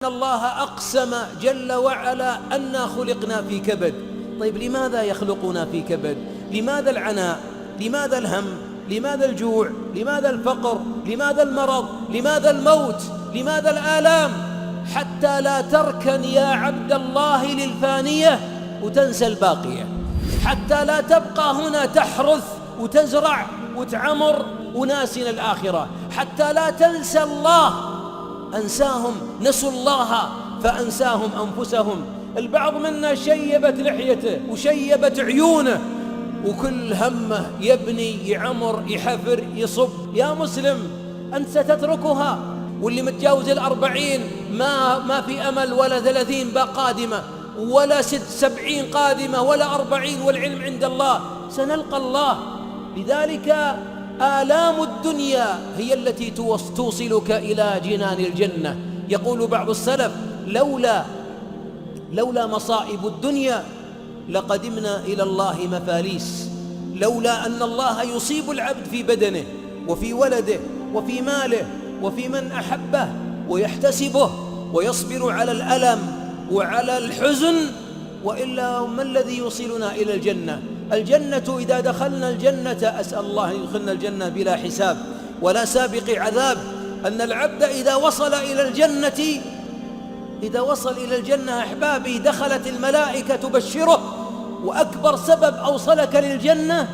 الله أقسم جل وعلا أنا خلقنا في كبد. طيب لماذا يخلقنا في كبد؟ لماذا العناء؟ لماذا الهم؟ لماذا الجوع؟ لماذا الفقر؟ لماذا المرض؟ لماذا الموت؟ لماذا الآلام؟ حتى لا تركن يا عبد الله للفانية وتنسى الباقية، حتى لا تبقى هنا تحرث وتزرع وتعمر وناسنا الآخرة، حتى لا تنسى الله. أنساهم، نسوا الله فأنساهم أنفسهم. البعض منا شيبت لحيته وشيبت عيونه وكل همه يبني يعمر يحفر يصب. يا مسلم أنت ستتركها، واللي متجاوز 40 ما في أمل، ولا 30 قادمة، ولا 70 قادمة، ولا 40، والعلم عند الله، سنلقى الله. لذلك آلام الدنيا هي التي توصلك إلى جنان الجنة. يقول بعض السلف: لولا مصائب الدنيا لقدمنا إلى الله مفاليس. لولا أن الله يصيب العبد في بدنه وفي ولده وفي ماله وفي من أحبه ويحتسبه ويصبر على الألم وعلى الحزن، وإلا ما الذي يوصلنا إلى الجنة؟ الجنة إذا دخلنا الجنة، أسأل الله أن يدخلنا الجنة بلا حساب ولا سابق عذاب، أن العبد إذا وصل إلى الجنة أحبابي دخلت الملائكة تبشره، وأكبر سبب أوصلك للجنة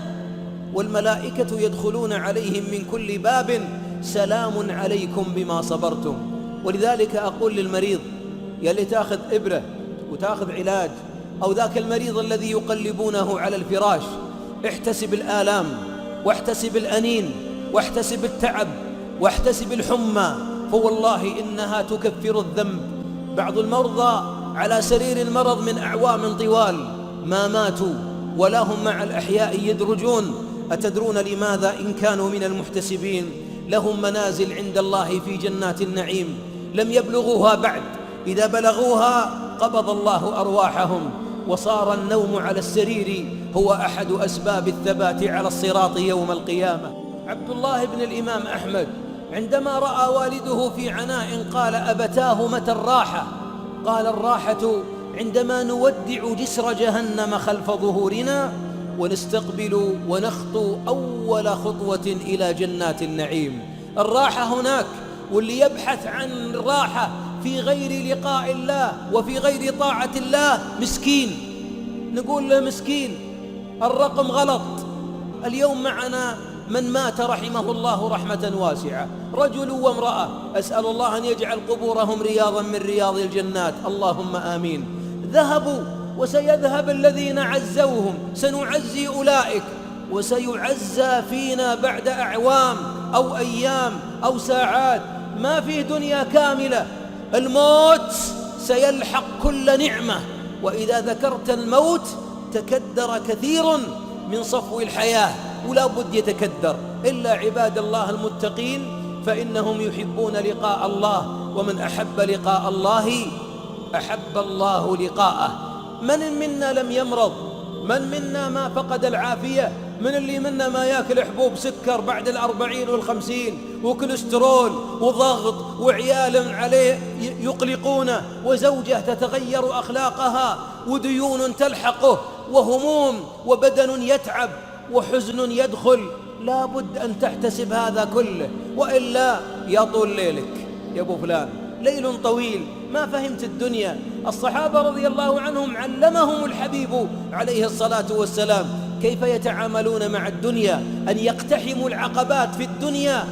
والملائكة يدخلون عليهم من كل باب: سلام عليكم بما صبرتم. ولذلك أقول للمريض يلي تأخذ إبرة وتأخذ علاج، أو ذاك المريض الذي يقلبونه على الفراش: احتسب الآلام، واحتسب الأنين، واحتسب التعب، واحتسب الحمى، فوالله إنها تكفر الذنب. بعض المرضى على سرير المرض من أعوام طوال ما ماتوا ولا هم مع الأحياء يدرجون. أتدرون لماذا؟ إن كانوا من المحتسبين لهم منازل عند الله في جنات النعيم لم يبلغوها بعد، إذا بلغوها قبض الله أرواحهم، وصار النوم على السرير هو أحد أسباب الثبات على الصراط يوم القيامة. عبد الله بن الإمام أحمد عندما رأى والده في عناء قال: أبتاه متى الراحة؟ قال: الراحة عندما نودع جسر جهنم خلف ظهورنا ونستقبل ونخطو أول خطوة إلى جنات النعيم. الراحة هناك، واللي يبحث عن الراحة في غير لقاء الله وفي غير طاعة الله مسكين. نقول له مسكين، الرقم غلط. اليوم معنا من مات رحمه الله رحمة واسعة، رجل وامرأة، أسأل الله أن يجعل قبورهم رياضا من رياض الجنات، اللهم آمين. ذهبوا وسيذهب الذين عزوهم، سنعزي أولئك، وسيعزى فينا بعد أعوام أو أيام أو ساعات. ما في دنيا كاملة، الموت سيلحق كل نعمة، وإذا ذكرت الموت تكدر كثير من صفو الحياة، ولا بد يتكدر، إلا عباد الله المتقين فإنهم يحبون لقاء الله، ومن أحب لقاء الله أحب الله لقاءه. من منا لم يمرض؟ من منا ما فقد العافية؟ من اللي منا ما يأكل حبوب سكر بعد 40 و50 وكوليسترول وضغط، وعيال عليه يقلقونه، وزوجة تتغير أخلاقها، وديون تلحقه، وهموم، وبدن يتعب، وحزن يدخل. لا بد أن تحتسب هذا كله، وإلا يطول ليلك يا أبو فلان، ليل طويل ما فهمت الدنيا. الصحابة رضي الله عنهم علمهم الحبيب عليه الصلاة والسلام كيف يتعاملون مع الدنيا، أن يقتحموا العقبات في الدنيا.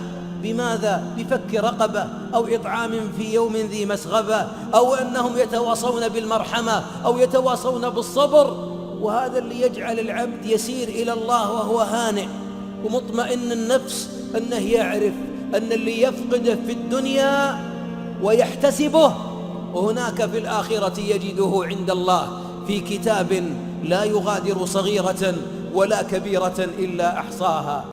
بماذا؟ بفك رقبة، أو إطعام في يوم ذي مسغبة، أو أنهم يتواصون بالمرحمة، أو يتواصون بالصبر. وهذا اللي يجعل العبد يسير إلى الله وهو هانئ ومطمئن النفس، أنه يعرف أن اللي يفقده في الدنيا ويحتسبه، وهناك في الآخرة يجده عند الله في كتاب لا يغادر صغيرة ولا كبيرة إلا أحصاها.